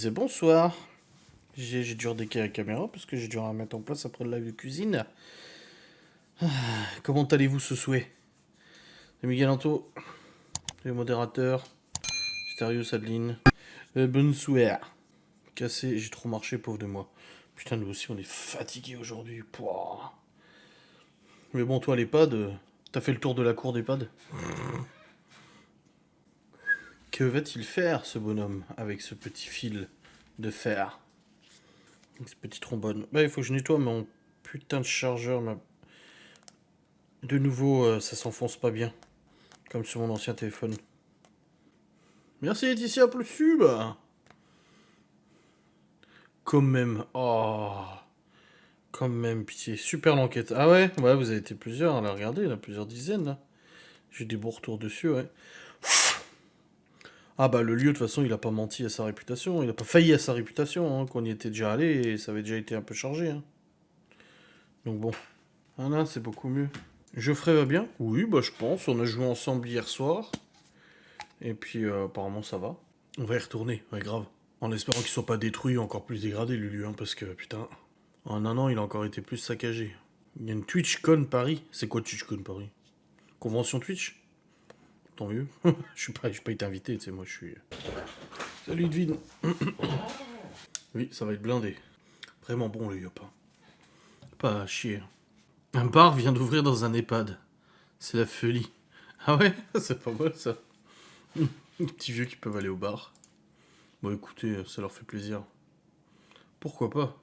disais bonsoir. J'ai dû redécaler la caméra parce que j'ai dû la remettre en place après le live de cuisine. Comment allez-vous ce souhait? C'est Miguel Anto, le modérateur, Stérios Adeline. Bonsoir. Cassé, j'ai trop marché, pauvre de moi. Putain, nous aussi, on est fatigué aujourd'hui. Pouah. Mais bon, toi, l'EHPAD, t'as fait le tour de la cour d'EHPAD? Que va-t-il faire, ce bonhomme, avec ce petit fil de fer? Ce petit trombone. Bah, il faut que je nettoie mon putain de chargeur. De nouveau, ça s'enfonce pas bien. Comme sur mon ancien téléphone. Merci Laetitia pour le sub. Quand même. Oh. Quand même, pitié. Super l'enquête. Ah ouais, ouais, vous avez été plusieurs à la regarder, là, plusieurs dizaines, là. J'ai des beaux retours dessus, ouais. Ah bah le lieu, de toute façon, il a pas menti à sa réputation. Il a pas failli à sa réputation, hein, qu'on y était déjà allé et ça avait déjà été un peu chargé. Hein. Donc bon. Ah là, c'est beaucoup mieux. Geoffrey va bien? Oui, bah je pense. On a joué ensemble hier soir. Et puis apparemment ça va. On va y retourner, ouais grave. En espérant qu'il soit pas détruit, encore plus dégradé Lulu, hein, parce que putain, en un an il a encore été plus saccagé. Il y a une TwitchCon Paris. C'est quoi TwitchCon Paris? Convention Twitch? Tant mieux. Je suis pas été invité, tu sais, moi je suis... Salut Devine. Oui, ça va être blindé. Vraiment bon le yop. Pas à chier. Un bar vient d'ouvrir dans un EHPAD. C'est la folie. Ah ouais? C'est pas mal ça. Les petits vieux qui peuvent aller au bar. Bon écoutez, ça leur fait plaisir. Pourquoi pas?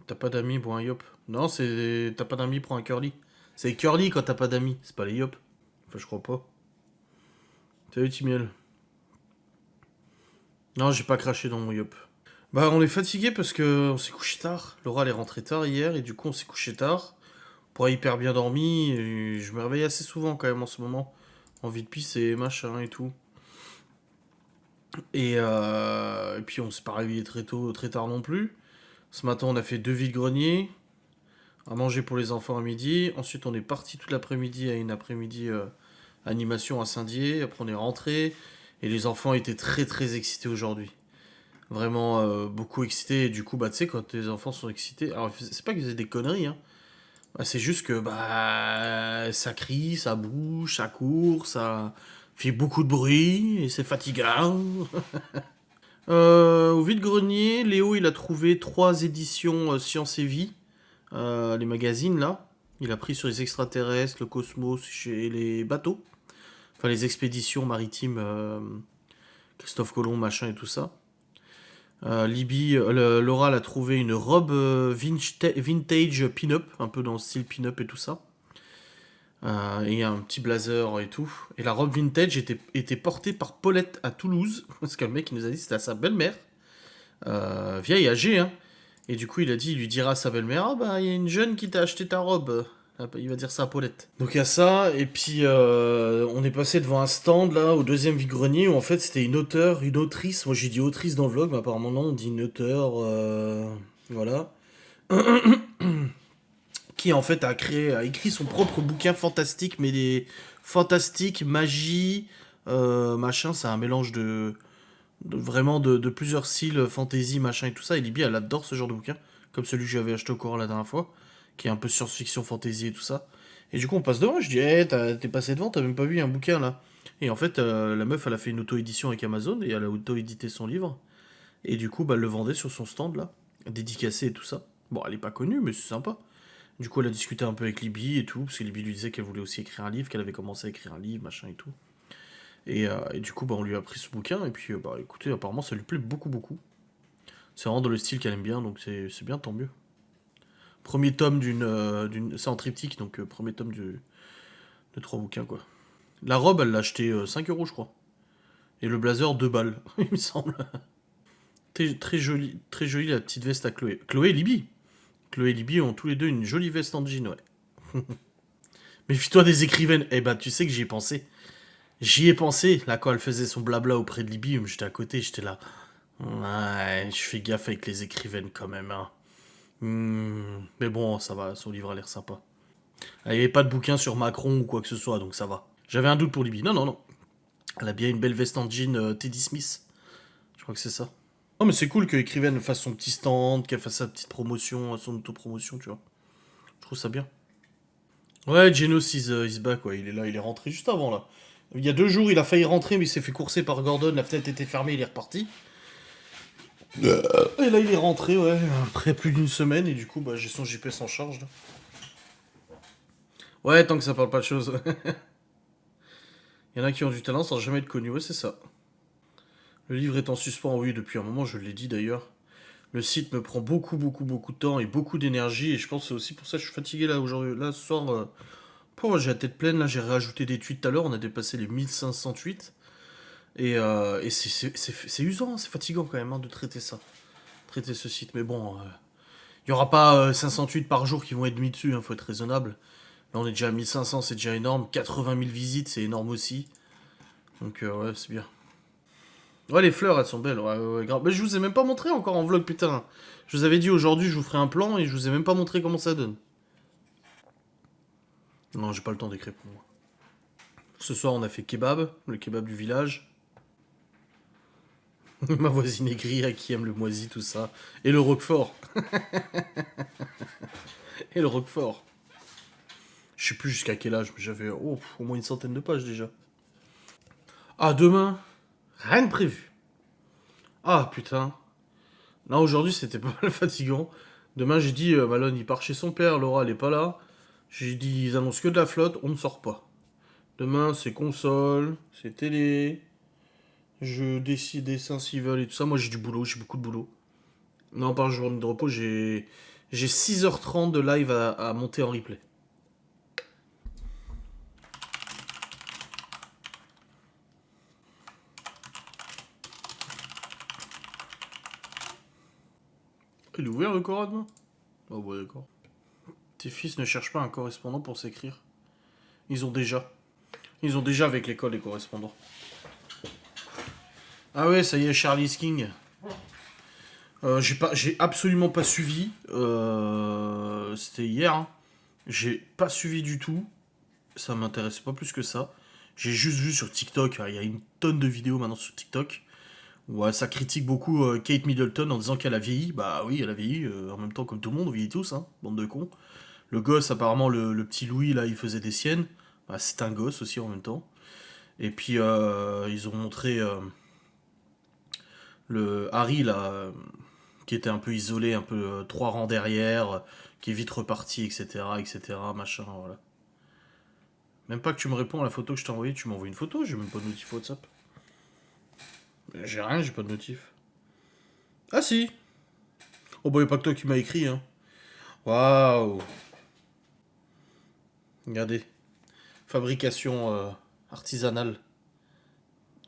T'as pas d'amis pour un yop? Non, c'est... T'as pas d'amis pour un curly. C'est curly quand t'as pas d'amis, c'est pas les yop. Enfin, je crois pas. Salut Timiel. Non, j'ai pas craché dans mon yop. Bah, on est fatigué parce que on s'est couché tard. Laura, elle est rentrée tard hier et du coup, on s'est couché tard. Pour hyper bien dormi. Et je me réveille assez souvent quand même en ce moment. Envie de pisser, machin et tout. Et puis, on s'est pas réveillé très tôt, très tard non plus. Ce matin, on a fait 2 vides-greniers. À manger pour les enfants à midi. Ensuite, on est parti toute l'après-midi à une après-midi animation à Saint-Dié. Après, on est rentré. Et les enfants étaient très très excités aujourd'hui. Vraiment beaucoup excités. Et du coup, bah, tu sais, quand les enfants sont excités. Alors, c'est pas qu'ils faisaient des conneries, hein. Bah, c'est juste que bah, ça crie, ça bouge, ça court, ça fait beaucoup de bruit. Et c'est fatigant. Au vide-grenier, Léo, il a trouvé 3 éditions Science et Vie. Les magazines là. Il a pris sur les extraterrestres, le cosmos et les bateaux. Enfin, les expéditions maritimes, Christophe Colomb, machin et tout ça. Libye, Laura elle a trouvé une robe vintage pin-up, un peu dans le style pin-up et tout ça. Et un petit blazer et tout. Et la robe vintage était portée par Paulette à Toulouse, parce que le mec il nous a dit que c'était à sa belle-mère. Vieille, âgée, hein. Et du coup, il lui dira à sa belle-mère, ah bah, il y a une jeune qui t'a acheté ta robe. Ah, bah, il va dire ça à Paulette. Donc il y a ça, et puis on est passé devant un stand, là, au deuxième vide-grenier, où en fait, c'était une auteure, une autrice. Moi, j'ai dit autrice dans le vlog, mais apparemment, non, on dit une auteure, voilà. Qui, en fait, a écrit son propre bouquin fantastique, mais des fantastiques, magie, machin, c'est un mélange vraiment de plusieurs styles, fantasy, machin et tout ça. Et Libby, elle adore ce genre de bouquin, comme celui que j'avais acheté au courant la dernière fois, qui est un peu science-fiction, fantasy et tout ça. Et du coup, on passe devant, je dis, hey, t'es passé devant, t'as même pas vu un bouquin là. Et en fait, la meuf, elle a fait une auto-édition avec Amazon et elle a auto-édité son livre. Et du coup, bah, elle le vendait sur son stand là, dédicacé et tout ça. Bon, elle est pas connue, mais c'est sympa. Du coup, elle a discuté un peu avec Libby et tout, parce que Libby lui disait qu'elle voulait aussi écrire un livre, qu'elle avait commencé à écrire un livre, machin et tout. Et du coup, bah, on lui a pris ce bouquin, et puis, bah, écoutez, apparemment, ça lui plaît beaucoup, beaucoup. C'est vraiment dans le style qu'elle aime bien, donc c'est bien, tant mieux. Premier tome c'est en triptyque, donc premier tome de 3 bouquins, quoi. La robe, elle l'a acheté 5 euros, je crois. Et le blazer, 2 balles, il me semble. Très jolie la petite veste à Chloé. Chloé et Libby. Chloé et Libby ont tous les deux une jolie veste en jean, ouais. Méfie-toi des écrivaines. Eh ben, tu sais que j'y ai pensé. J'y ai pensé, là, quand elle faisait son blabla auprès de Libby, j'étais à côté, j'étais là. Ouais, je fais gaffe avec les écrivaines quand même, hein. Mais bon, ça va, son livre a l'air sympa. Il n'y avait pas de bouquin sur Macron ou quoi que ce soit, donc ça va. J'avais un doute pour Libby. Non, non, non. Elle a bien une belle veste en jean Teddy Smith. Je crois que c'est ça. Non, mais c'est cool que l'écrivaine fasse son petit stand, qu'elle fasse sa petite promotion, son autopromotion, tu vois. Je trouve ça bien. Ouais, Genos is back, ouais. Il est là, il est rentré juste avant, là. Il y a 2 jours, il a failli rentrer, mais il s'est fait courser par Gordon, la fenêtre était fermée, il est reparti. Et là, il est rentré, ouais, après plus d'une semaine, et du coup, bah, j'ai son GPS en charge, là. Ouais, tant que ça parle pas de choses. Il y en a qui ont du talent sans jamais être connus, ouais, c'est ça. Le livre est en suspens, oui, depuis un moment, je l'ai dit d'ailleurs. Le site me prend beaucoup, beaucoup, beaucoup de temps et beaucoup d'énergie, et je pense que c'est aussi pour ça que je suis fatigué là aujourd'hui. Là, ce soir, j'ai la tête pleine, là, j'ai rajouté des tweets tout à l'heure, on a dépassé les 1500 tweets. Et c'est usant, c'est fatigant quand même hein, de traiter ça, traiter ce site. Mais bon, il n'y aura pas 500 tweets par jour qui vont être mis dessus, hein, faut être raisonnable. Là, on est déjà à 1500, c'est déjà énorme. 80 000 visites, c'est énorme aussi. Donc, ouais, c'est bien. Ouais, les fleurs, elles sont belles. Ouais, ouais, ouais, grave. Mais je vous ai même pas montré encore en vlog, putain. Je vous avais dit aujourd'hui, je vous ferai un plan et je vous ai même pas montré comment ça donne. Non, j'ai pas le temps d'écrire pour moi. Ce soir, on a fait kebab, le kebab du village. Ma voisine aigrie à qui aime le moisi, tout ça. Et le roquefort. Et le roquefort. Je sais plus jusqu'à quel âge, mais j'avais au moins une centaine de pages déjà. Ah, demain, rien de prévu. Ah, putain. Là, aujourd'hui, c'était pas mal fatigant. Demain, j'ai dit, Malone, il part chez son père, Laura, elle est pas là. J'ai dit, ils annoncent que de la flotte, on ne sort pas. Demain, c'est console, c'est télé, je décide dessin s'ils veulent et tout ça. Moi, j'ai du boulot, j'ai beaucoup de boulot. Non, par journée de repos, j'ai 6h30 de live à monter en replay. Il est ouvert le Coran demain? Oh, ouais, d'accord. Tes fils ne cherchent pas un correspondant pour s'écrire. Ils ont déjà. Ils ont déjà avec l'école les correspondants. Ah ouais, ça y est, Charlie's King. J'ai absolument pas suivi. C'était hier. Hein. J'ai pas suivi du tout. Ça m'intéresse pas plus que ça. J'ai juste vu sur TikTok. Il y a une tonne de vidéos maintenant sur TikTok. Où ça critique beaucoup Kate Middleton en disant qu'elle a vieilli. Bah oui, elle a vieilli. En même temps, comme tout le monde, on vieillit tous. Hein, bande de cons. Le gosse, apparemment, le petit Louis, là, il faisait des siennes. Bah, c'est un gosse aussi en même temps. Et puis, ils ont montré le Harry, là, qui était un peu isolé, un peu 3 rangs derrière, qui est vite reparti, etc., etc., machin, voilà. Même pas que tu me réponds à la photo que je t'ai envoyée, tu m'envoies une photo, j'ai même pas de notif WhatsApp. J'ai rien, j'ai pas de notif. Ah si. Oh bah y'a pas que toi qui m'as écrit, hein. Waouh. Regardez. Fabrication artisanale.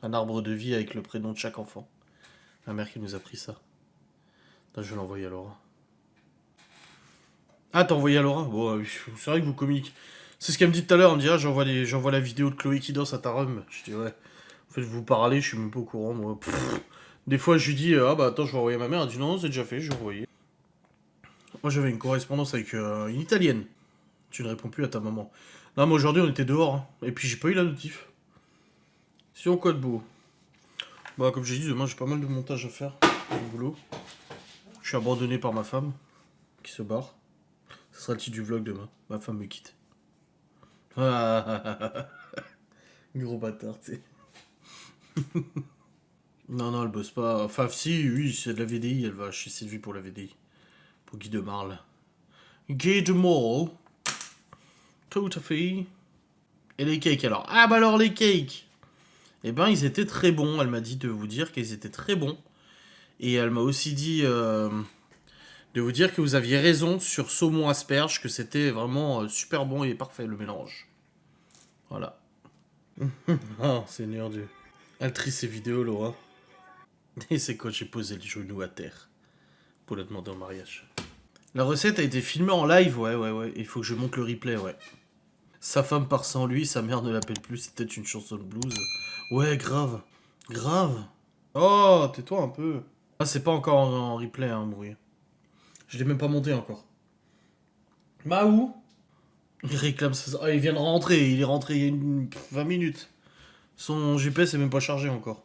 Un arbre de vie avec le prénom de chaque enfant. La mère qui nous a pris ça. Là, je vais l'envoyer à Laura. Ah, t'as envoyé à Laura? Bon, c'est vrai que vous communiquez. C'est ce qu'elle me dit tout à l'heure. Elle me dit, ah, j'envoie la vidéo de Chloé qui danse à ta rhum. Je dis, ouais. En fait, vous parlez, je suis même pas au courant, moi. Pff. Des fois, je lui dis, ah bah attends, je vais envoyer à ma mère. Elle dit, non, c'est déjà fait, je vais envoyer. Moi, j'avais une correspondance avec une italienne. Tu ne réponds plus à ta maman. Non, mais aujourd'hui, on était dehors. Hein. Et puis, j'ai pas eu la notif. Sinon, quoi de beau? Bah, comme j'ai dit, demain, j'ai pas mal de montage à faire. Du boulot. Je suis abandonné par ma femme, qui se barre. Ce sera le titre du vlog demain. Ma femme me quitte. Gros bâtard, tu sais. Non, non, elle bosse pas. Enfin, si, oui, c'est de la VDI. Elle va chez Sylvie pour la VDI. Pour Guy de Marle. Guy de Marle. Tout à fait. Et les cakes alors? Ah, bah alors, les cakes. Eh ben, ils étaient très bons. Elle m'a dit de vous dire qu'ils étaient très bons. Et elle m'a aussi dit de vous dire que vous aviez raison sur saumon asperge, que c'était vraiment super bon et parfait le mélange. Voilà. Oh, Seigneur Dieu. Elle trie ses vidéos, Laura. Et c'est quand j'ai posé le genou à terre pour la demander en mariage. La recette a été filmée en live, ouais, ouais, ouais. Il faut que je monte le replay, ouais. Sa femme part sans lui, sa mère ne l'appelle plus, c'était une chanson de blues. Ouais, grave. Grave. Oh, tais-toi un peu. Ah, c'est pas encore en replay, hein, bruit. Je l'ai même pas monté encore. Bah où? Il réclame ça. Ah, il vient de rentrer, il est rentré il y a 20 minutes. Son GPS est même pas chargé encore.